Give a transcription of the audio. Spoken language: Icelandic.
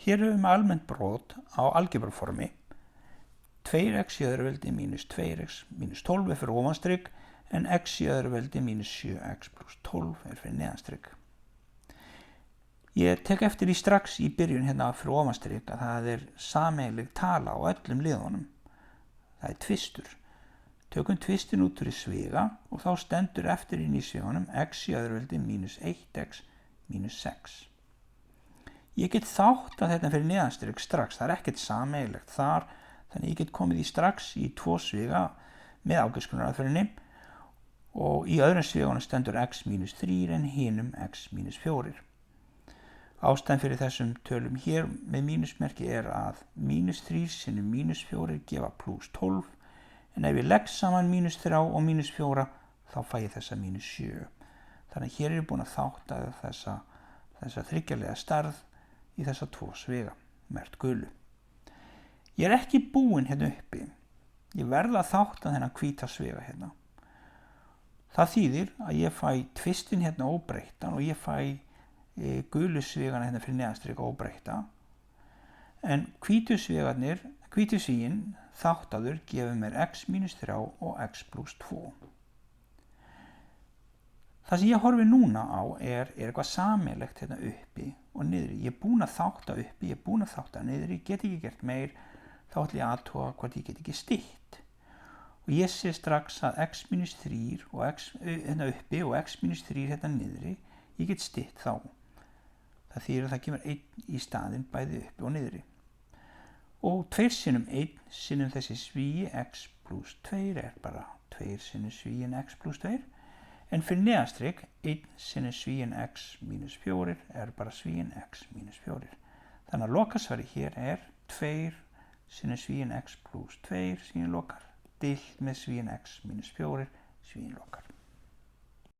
Hér höfum við almennt brot á algebruformi. 2x í öðru veldi mínus 2x mínus 12 er fyrir ofanstrik, en x í öðru veldi mínus 7x pluss 12 er fyrir neðanstrik. Ég tek eftir því strax í byrjun hérna fyrir ofanstrik að það er sameiginleg tala á öllum liðunum. Það er tvistur. Tökum tvistin út fyrir sviga og þá stendur eftir inn í sviganum x í öðru veldi mínus 1x mínus 6. Ég get þátt að þetta fyrir neðanstrik strax, það er ekkert sameiginlegt þar, þannig ég get komið í strax í 2 sviga með ágæskunaraðferðinni og í öðrum sviganum stendur x mínus 3 en hinum x mínus 4. Ástæðan fyrir þessum tölum hér með mínusmerki er að mínus 3 sinnum mínus 4 gefa pluss 12, en ef ég legg saman mínus 3 og mínus 4 þá fæ ég þessa mínus 7. Þannig að hér er ég búin að þátta þessa þriggjarlega stærð í þessa 2 sviga, merkt gulu. Ég er ekki búinn hérna uppi. Ég verð að þátta þennan hvíta sviga hérna. Það þýðir að ég fæ tvistin hérna óbreyttan og ég fæ gulu svigana hérna fyrir neðanstrik óbreytta. En hvítu svíinn þáttaður gefur mér x mínus 3 og x pluss 2. Það sem ég horfi núna á er eitthvað sameiginlegt hérna uppi og niðri. Ég er búinn að þátta uppi, ég er búinn að þátta niðri, ég get ekki gert meir, þá ætla ég að athuga hvort ég get ekki stytt. Og ég sé strax að x mínus 3 og x hérna uppi og x mínus 3 hérna niðri, ég get stytt þá. Það þýðir að það kemur 1 í staðinn bæði uppi og niðri. Og 2 sinnum 1 sinnum þessi svíi x pluss 2 er bara 2 sinnum svíin x pluss 2. En fyrir neðanstrik 1 sinnum svíin x mínus 4 er bara svíin x mínus 4. Þannig að lokasvari hér er 2 sinnum svíin x pluss 2 svíin lokar, deilt með svíin x mínus 4 svíin lokar.